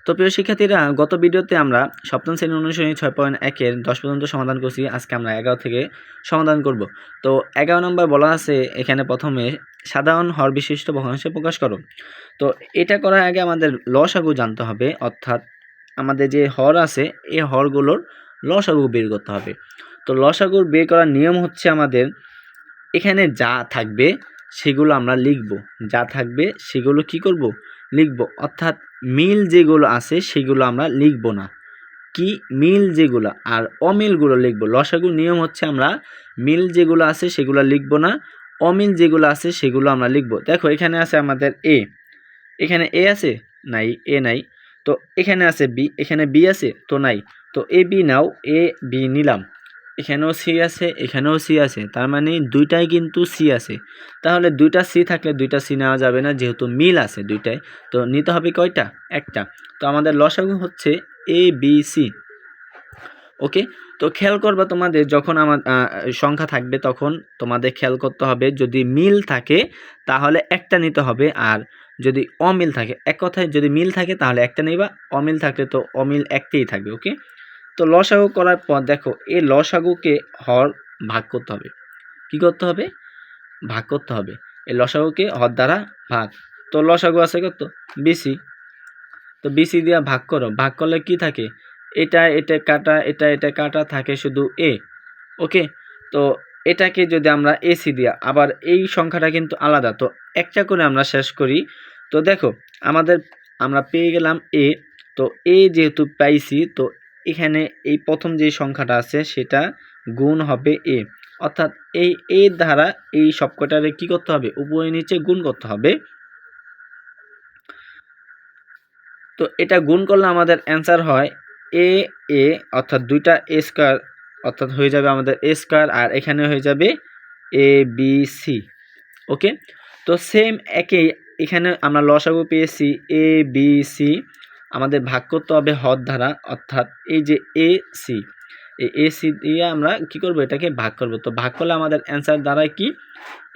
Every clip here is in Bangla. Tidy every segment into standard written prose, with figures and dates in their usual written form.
তো প্রিয় শিক্ষার্থীরা, গত ভিডিওতে আমরা সপ্তম শ্রেণী অনুশীলনী 6.1-এর 10 পর্যন্ত সমাধান করছি। আজকে আমরা 11 থেকে সমাধান করব। তো 11 নম্বর বলা আছে এখানে প্রথমে সাধারণ হর বিশিষ্ট ভগ্নাংশ প্রকাশ করো। তো এটা করার আগে আমাদের লসাগু জানতে হবে, অর্থাৎ আমাদের যে হর আছে এই হরগুলোর লসাগু বের করতে হবে। তো লসাগু বের করার নিয়ম হচ্ছে আমাদের এখানে যা থাকবে সেগুলো আমরা লিখব, যা থাকবে সেগুলো কি করব, লিখব। অর্থাৎ মিল যেগুলো আছে সেগুলো আমরা লিখব না, কি মিল যেগুলো আর অমিলগুলো লিখব। লসাগুর নিয়ম হচ্ছে আমরা মিল যেগুলো আছে সেগুলো লিখব না, অমিল যেগুলো আছে সেগুলো আমরা লিখব। দেখো এখানে আছে আমাদের এ, এখানে এ আছে, নাই, এ নাই। তো এখানে আছে বি, এখানে বি আছে, তো নাই। তো A B now, A B নিলাম। এখানেও সি আছে, এখানেও সি আছে, তার মানে দুইটাই কিন্তু সি আছে। তাহলে দুইটা সি থাকলে দুইটা সি নেওয়া যাবে না, যেহেতু মিল আছে দুইটাই। তো নিতে হবে কয়টা? একটা। তো আমাদের লসাগু হচ্ছে এ বি সি। ওকে, তো খেয়াল করবা তোমাদের যখন আমার সংখ্যা থাকবে তখন তোমাদের খেয়াল করতে হবে যদি মিল থাকে তাহলে একটা নিতে হবে, আর যদি অমিল থাকে, এক কথায় যদি মিল থাকে তাহলে একটা নেবা, অমিল থাকলে তো অমিল একটাই থাকবে। ওকে, তো লসাগু করার পর দেখো এই লসাগুকে হর ভাগ করতে হবে। কি করতে হবে? ভাগ করতে হবে। এই লসাগুকে হর দ্বারা ভাগ। তো লসাগু আছে কত? বিসি। তো বিসি দিয়া ভাগ করো, ভাগ করলে কি থাকে? এটা এটা কাটা, এটা এটা কাটা, থাকে শুধু এ। ওকে, তো এটাকে যদি আমরা এসি দিয়া, আবার এই সংখ্যাটা কিন্তু আলাদা, তো একটা করে আমরা শেষ করি। তো দেখো আমরা পেয়ে গেলাম এ। তো এ যেহেতু পাইছি, তো এখানে এই প্রথম যে সংখ্যাটা আছে সেটা গুণ হবে এ, অর্থাৎ এই এ দ্বারা এই সবকটারে কি করতে হবে? উপরে নিচে গুণ করতে হবে। তো এটা গুণ করলে আমাদের অ্যান্সার হয় এ এ, অর্থাৎ দুইটা এ স্কয়ার, অর্থাৎ হয়ে যাবে আমাদের এ স্কয়ার, আর এখানে হয়ে যাবে এ বি সি। ওকে, তো সেম একই এখানে আমরা লসাগু পেয়েছি এ বি সি, আমাদের ভাগ করতে হবে হর দ্বারা, অর্থাৎ এই যে এ সি, এই এ সি দিয়ে আমরা কি করব? এটাকে ভাগ করব। তো ভাগ করলে আমাদের অ্যান্সার দাঁড়ায় কি?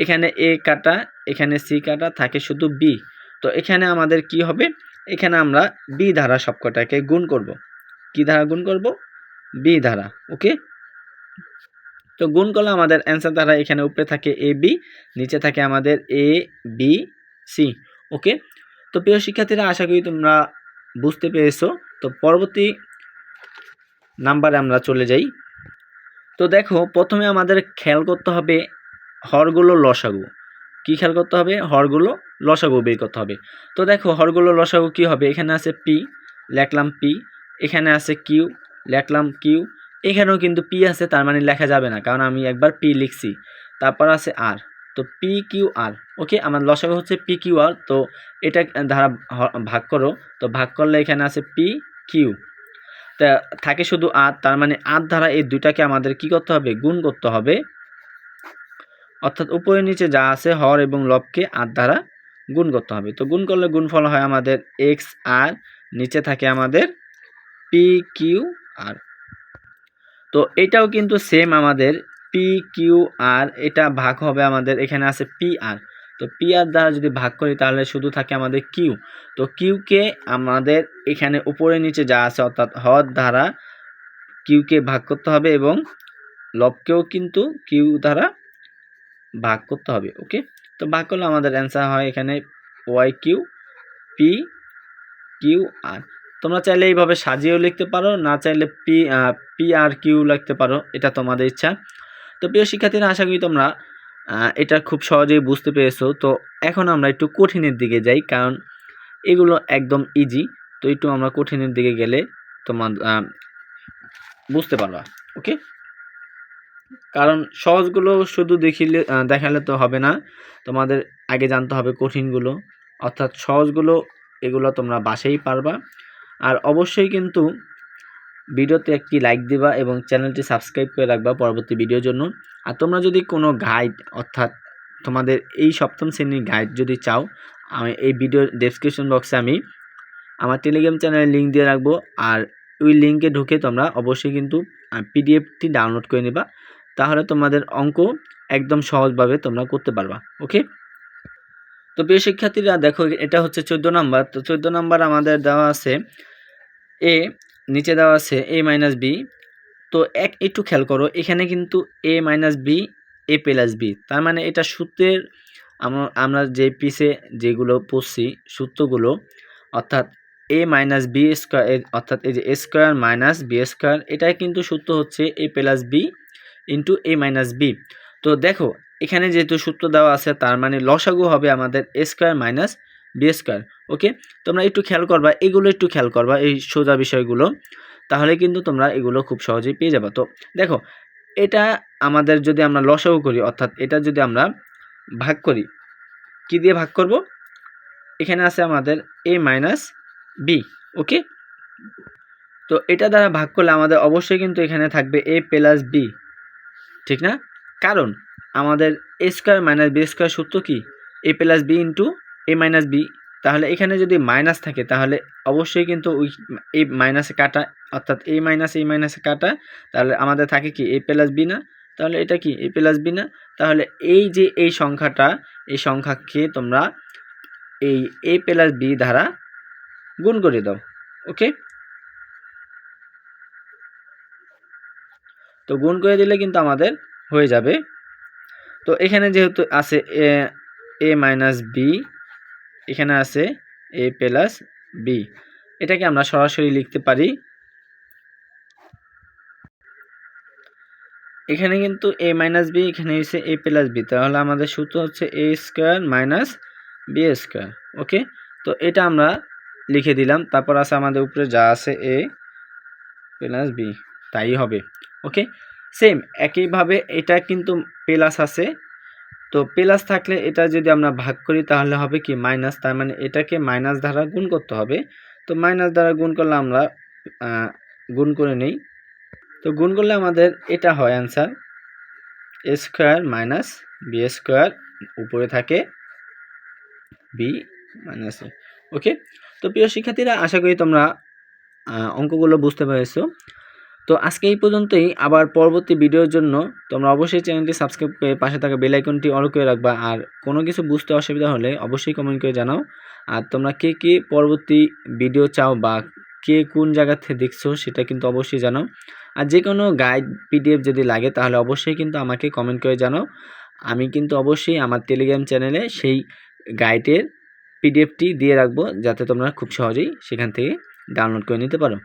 এখানে এ কাটা, এখানে সি কাটা, থাকে শুধু বি। তো এখানে আমাদের কি হবে? এখানে আমরা বি ধারা সবকটাকে গুণ করব। কি ধারা গুণ করব? বি ধারা। ওকে, তো গুণ করলে আমাদের অ্যান্সার ধারা এখানে উপরে থাকে এ বি, নিচে থাকে আমাদের এ বি সি। ওকে, তো প্রিয় শিক্ষার্থীরা, আশা করি তোমরা বুঝতে পেরেছো। তো পরবর্তী নাম্বারে আমরা চলে যাই। তো দেখো প্রথমে আমাদের খেয়াল করতে হবে হরগুলো লসাগু। কি খেয়াল করতে হবে? হরগুলো লসাগু বের করতে হবে। তো দেখো হরগুলো লসাগু কি হবে? এখানে আছে পি, লেখলাম পি। এখানে আছে কিউ, লেখলাম কিউ। এখানেও কিন্তু পি আছে, তার মানে লেখা যাবে না, কারণ আমি একবার পি লিখছি। তারপর আছে আর, তো পি কিউ আর। ওকে, আমার লসাগু হচ্ছে পি কিউ আর। তো এটা দ্বারা ভাগ করো। তো ভাগ করলে এখানে আছে পি কিউ, তা থাকে শুধু আর, তার মানে আর দ্বারা এই দুইটাকে আমাদের কি করতে হবে? গুণ করতে হবে। অর্থাৎ উপরে নিচে যা আছে হর এবং লবকে আর দ্বারা গুণ করতে হবে। তো গুণ করলে গুণফল হয় আমাদের এক্স আর, নিচে থাকে আমাদের পি কিউ আর। তো এটাও কিন্তু সেম আমাদের পি কিউ আর, এটা ভাগ হবে আমাদের, এখানে আছে পি আর। তো পি আর দ্বারা যদি ভাগ করি তাহলে শুধু থাকে আমাদের কিউ। তো কিউকে আমাদের এখানে উপরে নিচে যা আছে অর্থাৎ হর দ্বারা কিউকে ভাগ করতে হবে, এবং লবকেও কিন্তু কিউ দ্বারা ভাগ করতে হবে। ওকে, তো ভাগ করলে আমাদের অ্যান্সার হয় এখানে Y Q P Q R. তোমরা চাইলে এইভাবে সাজিয়েও লিখতে পারো, না চাইলে পি আর কিউ লিখতে পারো, এটা তোমাদের ইচ্ছা। তো প্রিয় শিক্ষার্থীরা, আশা করি তোমরা এটা খুব সহজেই বুঝতে পেরেছো। তো এখন আমরা একটু কঠিনের দিকে যাই, কারণ এগুলো একদম ইজি। তো একটু আমরা কঠিনের দিকে গেলে তোমার বুঝতে পারবা। ওকে, কারণ সহজগুলো শুধু দেখালে তো হবে না, তোমাদের আগে জানতে হবে কঠিনগুলো, অর্থাৎ সহজগুলো এগুলো তোমরা বাসায় পারবা। আর অবশ্যই কিন্তু ভিডিওতে একটি লাইক দিবা এবং চ্যানেলটি সাবস্ক্রাইব করে রাখবা পরবর্তী ভিডিওর জন্য। আর তোমরা যদি কোনো গাইড, অর্থাৎ তোমাদের এই সপ্তম শ্রেণীর গাইড যদি চাও, আমি এই ভিডিওর ডেসক্রিপশন বক্সে আমি আমার টেলিগ্রাম চ্যানেলের লিঙ্ক দিয়ে রাখবো, আর ওই লিঙ্কে ঢুকে তোমরা অবশ্যই কিন্তু পিডিএফটি ডাউনলোড করে নেবা, তাহলে তোমাদের অঙ্ক একদম সহজভাবে তোমরা করতে পারবা। ওকে, তো প্রিয় শিক্ষার্থীরা দেখো এটা হচ্ছে 14 নাম্বার। তো 14 নাম্বার আমাদের দেওয়া আছে এ নিচে দেওয়া আছে এ মাইনাস বি। তো একটু খেয়াল করো, এখানে কিন্তু এ minus B A plus B, তার মানে এটা সূত্রের আমরা যে পিছে যেগুলো পড়ছি সূত্রগুলো, অর্থাৎ এ মাইনাস বি স্কোয়ার, অর্থাৎ এই যে এ স্কোয়ার মাইনাস বি স্কোয়ার, এটাই কিন্তু সূত্র হচ্ছে এ প্লাস বি ইন্টু এ মাইনাস বি। তো দেখো এখানে যেহেতু সূত্র দেওয়া আছে, তার মানে লসাগু হবে আমাদের এ স্কোয়ার মাইনাস বি স্কোয়ার। ওকে, তোমরা একটু খেয়াল করবা, এগুলো একটু খেয়াল করবা, এই সোজা বিষয়গুলো, তাহলে কিন্তু তোমরা এগুলো খুব সহজেই পেয়ে যাবে। তো দেখো এটা আমাদের যদি আমরা লসাগু করি, অর্থাৎ এটা যদি আমরা ভাগ করি, কি দিয়ে ভাগ করব? এখানে আছে আমাদের এ মাইনাস বি। ওকে, তো এটা দ্বারা ভাগ করলে আমাদের অবশ্যই কিন্তু এখানে থাকবে এ প্লাস বি, ঠিক না? কারণ আমাদের এ স্কোয়ার মাইনাস বি স্কোয়ার সূত্র কি? এ প্লাস বি ইন্টু এ মাইনাস বি। তাহলে এখানে যদি মাইনাস থাকে তাহলে অবশ্যই কিন্তু ওই এই মাইনাসে কাটা, অর্থাৎ এই মাইনাসে কাটা, তাহলে আমাদের থাকে কি এ প্লাস বি না? তাহলে এটা কি এ প্লাস বি না? তাহলে এই যে এই সংখ্যাটা, এই সংখ্যাকে তোমরা এই এ প্লাস বি দ্বারা গুণ করে দাও। ওকে, তো গুণ করে দিলে কিন্তু আমাদের হয়ে যাবে। তো এখানে যেহেতু আছে এ মাইনাস বি, এখানে আছে এ প্লাস বি, এটাকে আমরা সরাসরি লিখতে পারি, এখানে কিন্তু এ মাইনাস বি, এখানে হচ্ছে এ প্লাস বি, তাহলে আমাদের সূত্র হচ্ছে এ স্কোয়ার মাইনাস বি স্কোয়ার। ওকে, তো এটা আমরা লিখে দিলাম, তারপর আছে আমাদের উপরে যা আছে এ প্লাস বি, তাই হবে। ওকে, সেম একইভাবে এটা কিন্তু প্লাস আছে, তো প্লাস থাকলে এটা যদি আমরা ভাগ করি তাহলে হবে কি মাইনাস, তার মানে এটাকে মাইনাস দ্বারা গুণ করতে হবে। তো মাইনাস দ্বারা গুণ করলে আমরা গুণ করে নেই, তো গুণ করলে আমাদের এটা হয় অ্যান্সার এ স্কোয়ার মাইনাস বি স্কোয়ার, উপরে থাকে বি মাইনাস এ। ওকে, তো প্রিয় শিক্ষার্থীরা, আশা করি তোমরা অঙ্কগুলো বুঝতে পেরেছো। তো আজকে এই পর্যন্তই, আবার পরবর্তী ভিডিওর জন্য তোমরা অবশ্যই চ্যানেলটি সাবস্ক্রাইব করে পাশে থাকা বেল আইকনটি অন করে রাখবা। আর কোনো কিছু বুঝতে অসুবিধা হলে অবশ্যই কমেন্ট করে জানাও। আর তোমরা কে কে পরবর্তী ভিডিও চাও বা কে কোন জায়গা থেকে দেখছো সেটা কিন্তু অবশ্যই জানাও। আর যে কোনো গাইড পিডিএফ যদি লাগে তাহলে অবশ্যই কিন্তু আমাকে কমেন্ট করে জানাও। আমি কিন্তু অবশ্যই আমার টেলিগ্রাম চ্যানেলে সেই গাইডের পিডিএফটি দিয়ে রাখবো, যাতে তোমরা খুব সহজেই সেখান থেকে ডাউনলোড করে নিতে পারো।